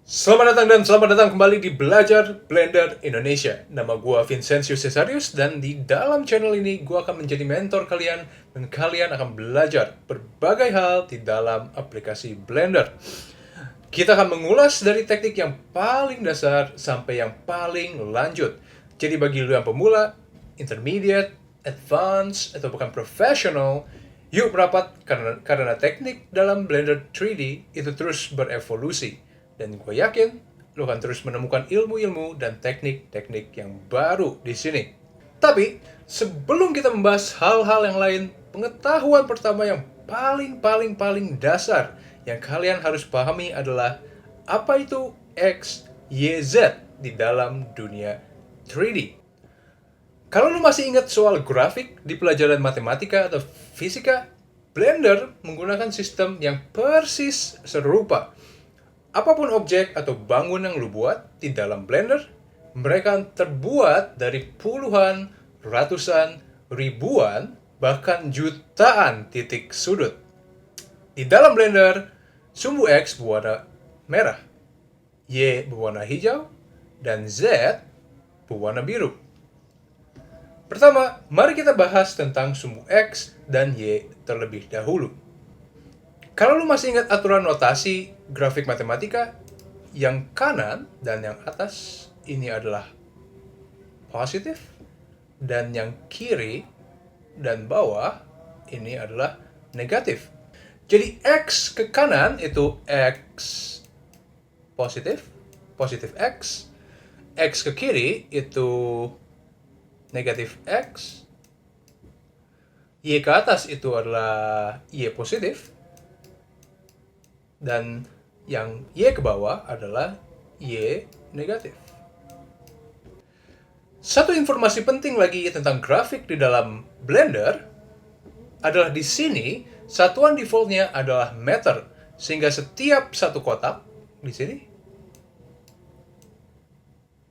Selamat datang dan selamat datang kembali di Belajar Blender Indonesia. Nama gue Vincentius Cesarius dan di dalam channel ini gue akan menjadi mentor kalian dan kalian akan belajar berbagai hal di dalam aplikasi Blender. Kita akan mengulas dari teknik yang paling dasar sampai yang paling lanjut. Jadi bagi lu yang pemula, intermediate, advanced, atau bukan professional, yuk merapat karena teknik dalam Blender 3D itu terus berevolusi. Dan gue yakin lo akan terus menemukan ilmu-ilmu dan teknik-teknik yang baru di sini. Tapi sebelum kita membahas hal-hal yang lain, pengetahuan pertama yang paling dasar yang kalian harus pahami adalah apa itu X, Y, Z di dalam dunia 3D. Kalau lu masih ingat soal grafik di pelajaran matematika atau fisika, Blender menggunakan sistem yang persis serupa. Apapun objek atau bangun yang lu buat di dalam Blender, mereka terbuat dari puluhan, ratusan, ribuan, bahkan jutaan titik sudut. Di dalam Blender, sumbu X berwarna merah, Y berwarna hijau, dan Z berwarna biru. Pertama, mari kita bahas tentang sumbu X dan Y terlebih dahulu. Kalau lu masih ingat aturan notasi grafik matematika, yang kanan dan yang atas ini adalah positif, dan yang kiri dan bawah ini adalah negatif. Jadi X ke kanan itu X positif, positif X ke kiri itu negatif X, Y ke atas itu adalah Y positif, dan yang Y ke bawah adalah Y negatif. Satu informasi penting lagi tentang grafik di dalam Blender adalah di sini satuan defaultnya adalah meter, sehingga setiap satu kotak di sini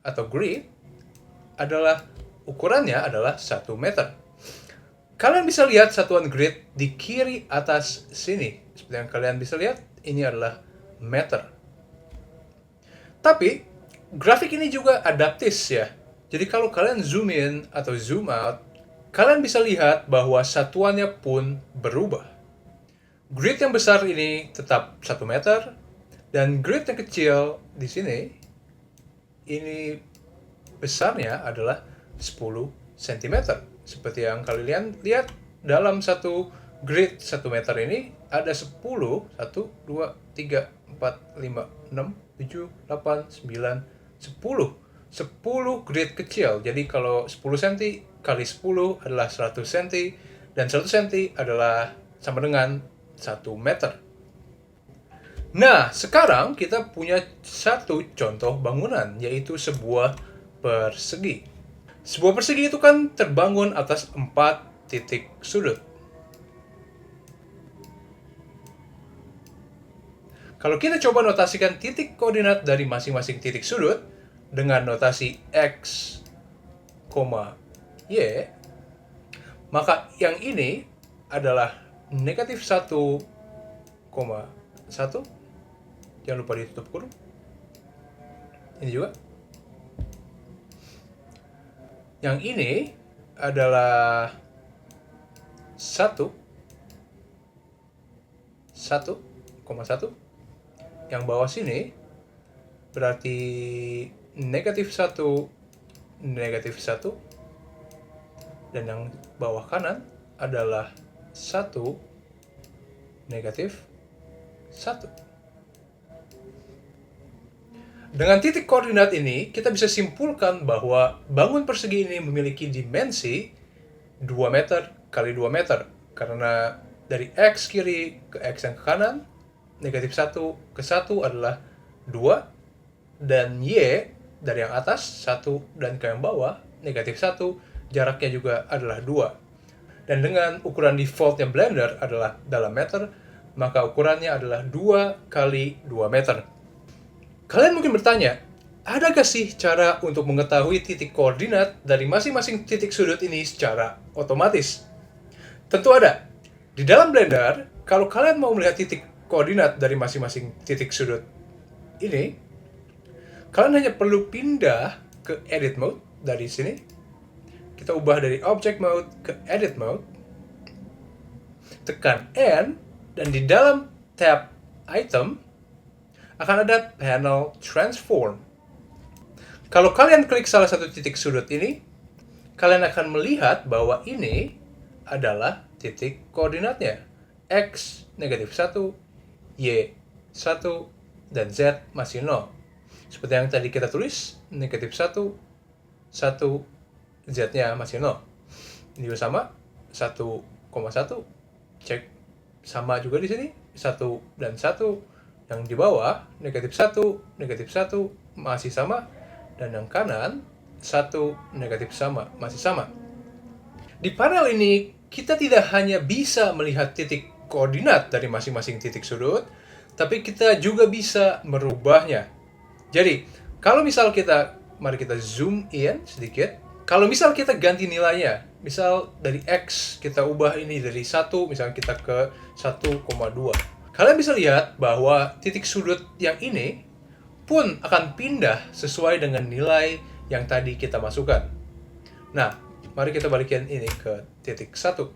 atau grid adalah ukurannya adalah 1 meter. Kalian bisa lihat satuan grid di kiri atas sini. Seperti yang kalian bisa lihat, ini adalah meter. Tapi, grafik ini juga adaptif ya. Jadi kalau kalian zoom in atau zoom out, kalian bisa lihat bahwa satuannya pun berubah. Grid yang besar ini tetap 1 meter, dan grid yang kecil di sini, ini besarnya adalah 10 cm. Seperti yang kalian lihat dalam satu grid 1 meter ini ada 10, 1, 2, 3, 4, 5, 6, 7, 8, 9, 10. 10 grid kecil. Jadi kalau 10 cm kali 10 adalah 100 cm, dan 100 cm adalah sama dengan 1 meter. Nah, sekarang kita punya satu contoh bangunan, yaitu sebuah persegi. Sebuah persegi itu kan terbangun atas 4 titik sudut. Kalau kita coba notasikan titik koordinat dari masing-masing titik sudut dengan notasi X, Y, maka yang ini adalah negatif 1, 1. Jangan lupa ditutup kurung. Ini juga. Yang ini adalah 1, 1,1. Yang bawah sini berarti negatif 1, negatif 1. Dan yang bawah kanan adalah 1, negatif 1. Dengan titik koordinat ini, kita bisa simpulkan bahwa bangun persegi ini memiliki dimensi 2 meter kali 2 meter. Karena dari X kiri ke X yang ke kanan, negatif 1 ke 1 adalah 2. Dan Y dari yang atas, 1, dan ke yang bawah, negatif 1, jaraknya juga adalah 2. Dan dengan ukuran defaultnya Blender adalah dalam meter, maka ukurannya adalah 2 kali 2 meter. Kalian mungkin bertanya, adakah sih cara untuk mengetahui titik koordinat dari masing-masing titik sudut ini secara otomatis? Tentu ada. Di dalam Blender, kalau kalian mau melihat titik koordinat dari masing-masing titik sudut ini, Kalian hanya perlu pindah ke edit mode dari sini. Kita ubah dari object mode ke edit mode. Tekan N, dan di dalam tab item akan ada panel transform. Kalau kalian klik salah satu titik sudut ini, kalian akan melihat bahwa ini adalah titik koordinatnya. X negatif 1, Y 1, dan Z masih 0. Seperti yang tadi kita tulis, negatif 1, 1, Z-nya masih 0. Ini juga sama, 1,1, cek sama juga di sini, 1 dan 1. Yang di bawah, negatif 1, negatif 1, masih sama. Dan yang kanan, 1, negatif sama, masih sama. Di panel ini, kita tidak hanya bisa melihat titik koordinat dari masing-masing titik sudut, tapi kita juga bisa merubahnya. Jadi, kalau misal mari kita zoom in sedikit. Kalau misal kita ganti nilainya, misal dari X kita ubah ini dari 1, misalnya kita ke 1,2. Kalian bisa lihat bahwa titik sudut yang ini pun akan pindah sesuai dengan nilai yang tadi kita masukkan. Nah, mari kita balikin ini ke titik 1.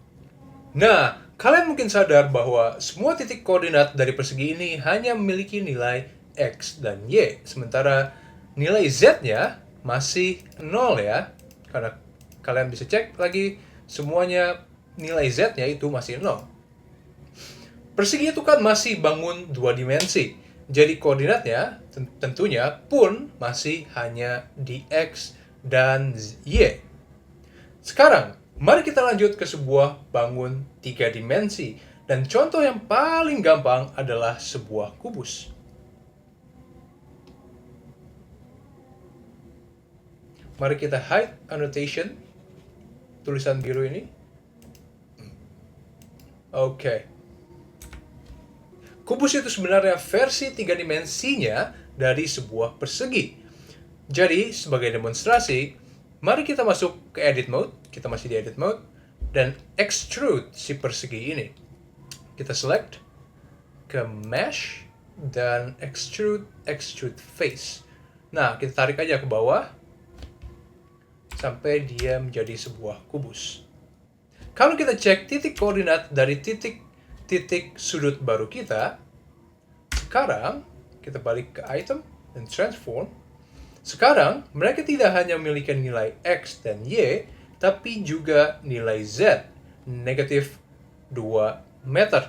Nah, kalian mungkin sadar bahwa semua titik koordinat dari persegi ini hanya memiliki nilai X dan Y, sementara nilai Z-nya masih 0 ya. Karena kalian bisa cek lagi, semuanya nilai Z-nya itu masih 0. Persegi itu kan masih bangun 2 dimensi. Jadi koordinatnya tentunya pun masih hanya di X dan Y. Sekarang, mari kita lanjut ke sebuah bangun 3 dimensi. Dan contoh yang paling gampang adalah sebuah kubus. Mari kita hide annotation, tulisan biru ini. Oke. Kubus itu sebenarnya versi 3 dimensinya dari sebuah persegi. Jadi, sebagai demonstrasi, mari kita masuk ke edit mode, kita masih di edit mode, dan extrude si persegi ini. Kita select ke mesh, dan extrude face. Nah, kita tarik aja ke bawah, sampai dia menjadi sebuah kubus. Kalau kita cek titik koordinat dari titik sudut baru kita, sekarang kita balik ke item dan transform. Sekarang mereka tidak hanya memiliki nilai X dan Y, tapi juga nilai Z, negatif 2 meter.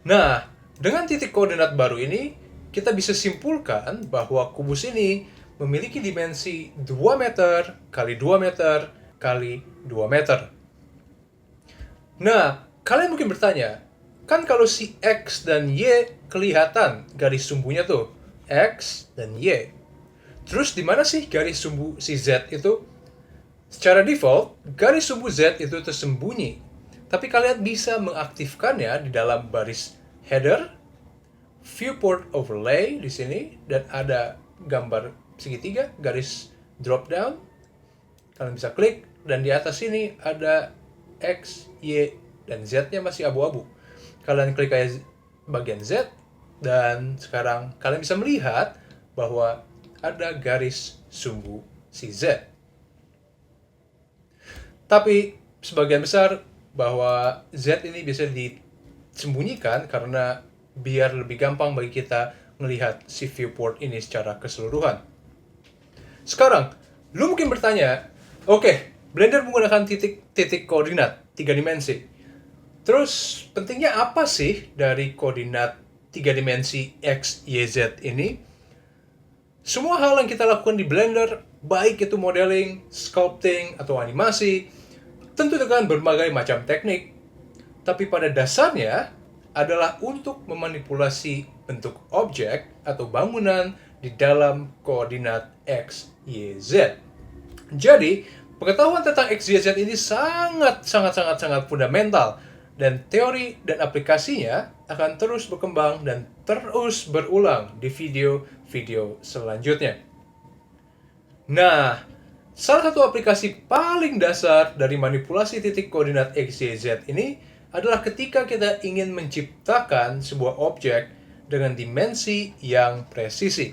Nah, dengan titik koordinat baru ini, kita bisa simpulkan bahwa kubus ini memiliki dimensi 2 meter kali 2 meter kali 2 meter. Nah, kalian mungkin bertanya, kan kalau si X dan Y kelihatan garis sumbunya tuh, X dan Y. Terus di mana sih garis sumbu si Z itu? Secara default, garis sumbu Z itu tersembunyi. Tapi kalian bisa mengaktifkannya di dalam baris header, viewport overlay di sini, dan ada gambar segitiga, garis drop down. Kalian bisa klik, dan di atas sini ada X, Y, dan Z-nya masih abu-abu. Kalian klik aja bagian Z, dan sekarang kalian bisa melihat bahwa ada garis sumbu si Z. Tapi sebagian besar bahwa Z ini bisa disembunyikan karena biar lebih gampang bagi kita melihat si viewport ini secara keseluruhan. Sekarang, lu mungkin bertanya, oke, Blender menggunakan titik koordinat 3 dimensi. Terus, pentingnya apa sih dari koordinat 3 dimensi X, Y, Z ini? Semua hal yang kita lakukan di Blender, baik itu modeling, sculpting, atau animasi, tentu dengan berbagai macam teknik. Tapi pada dasarnya adalah untuk memanipulasi bentuk objek atau bangunan di dalam koordinat X, Y, Z. Jadi, pengetahuan tentang X, Y, Z ini sangat fundamental, dan teori dan aplikasinya akan terus berkembang dan terus berulang di video-video selanjutnya. Nah, salah satu aplikasi paling dasar dari manipulasi titik koordinat X, Y, Z ini adalah ketika kita ingin menciptakan sebuah objek dengan dimensi yang presisi.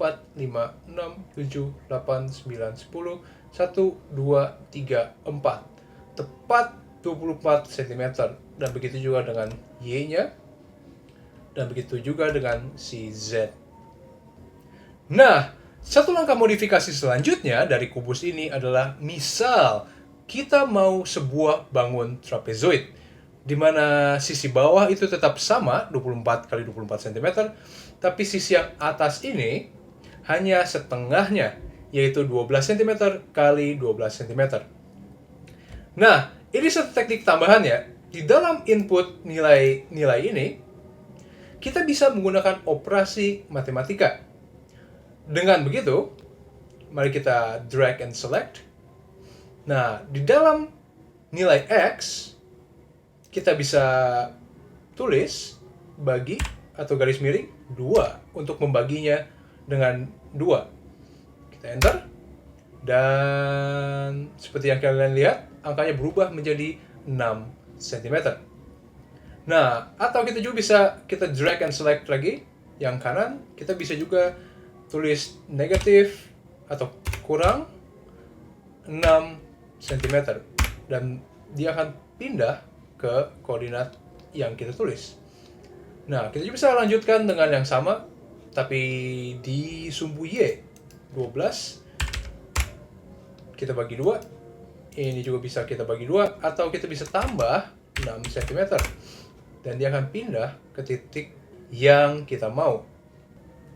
4, 5, 6, 7, 8, 9, 10, 1, 2, 3, 4. Tepat 24 cm. Dan begitu juga dengan Y-nya. Dan begitu juga dengan si Z. Nah, satu langkah modifikasi selanjutnya dari kubus ini adalah misal kita mau sebuah bangun trapezoid, di mana sisi bawah itu tetap sama 24 kali 24 cm, tapi sisi yang atas ini hanya setengahnya, yaitu 12 cm kali 12 cm. Nah, ini satu teknik tambahan ya. Di dalam input nilai-nilai ini, kita bisa menggunakan operasi matematika. Dengan begitu, mari kita drag and select. Nah, di dalam nilai X, kita bisa tulis bagi atau garis miring 2 untuk membaginya dengan 2. Kita enter. Dan seperti yang kalian lihat, angkanya berubah menjadi 6 cm. Nah, atau kita juga bisa kita drag and select lagi. Yang kanan, kita bisa juga tulis negatif atau kurang 6 cm. Dan dia akan pindah ke koordinat yang kita tulis. Nah, kita juga bisa lanjutkan dengan yang sama, tapi di sumbu Y 12, kita bagi 2. Ini juga bisa kita bagi 2, atau kita bisa tambah 6 cm. Dan dia akan pindah ke titik yang kita mau.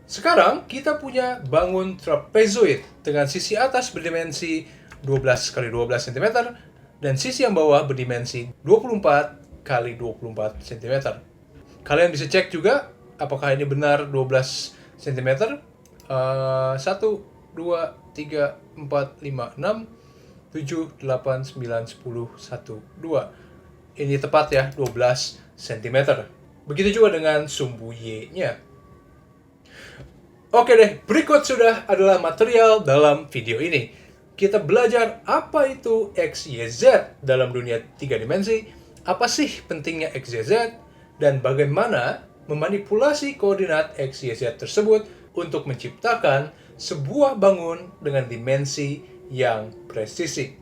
Sekarang kita punya bangun trapezoid dengan sisi atas berdimensi 12 x 12 cm dan sisi yang bawah berdimensi 24 x 24 cm. Kalian bisa cek juga apakah ini benar 12 cm. 1, 2, 3, 4, 5, 6, 7, 8, 9, 10, 1, 2. Ini tepat ya, 12 cm. Begitu juga dengan sumbu Y-nya. Oke deh, berikut sudah adalah material dalam video ini. Kita belajar apa itu X, Y, Z dalam dunia 3 dimensi, apa sih pentingnya X, Y, Z, dan bagaimana memanipulasi koordinat X, Y, Z tersebut untuk menciptakan sebuah bangun dengan dimensi yang presisi.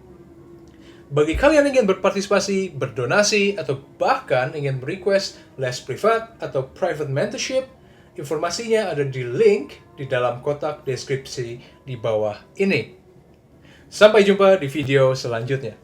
Bagi kalian yang ingin berpartisipasi, berdonasi, atau bahkan ingin request les privat atau private mentorship, informasinya ada di link di dalam kotak deskripsi di bawah ini. Sampai jumpa di video selanjutnya.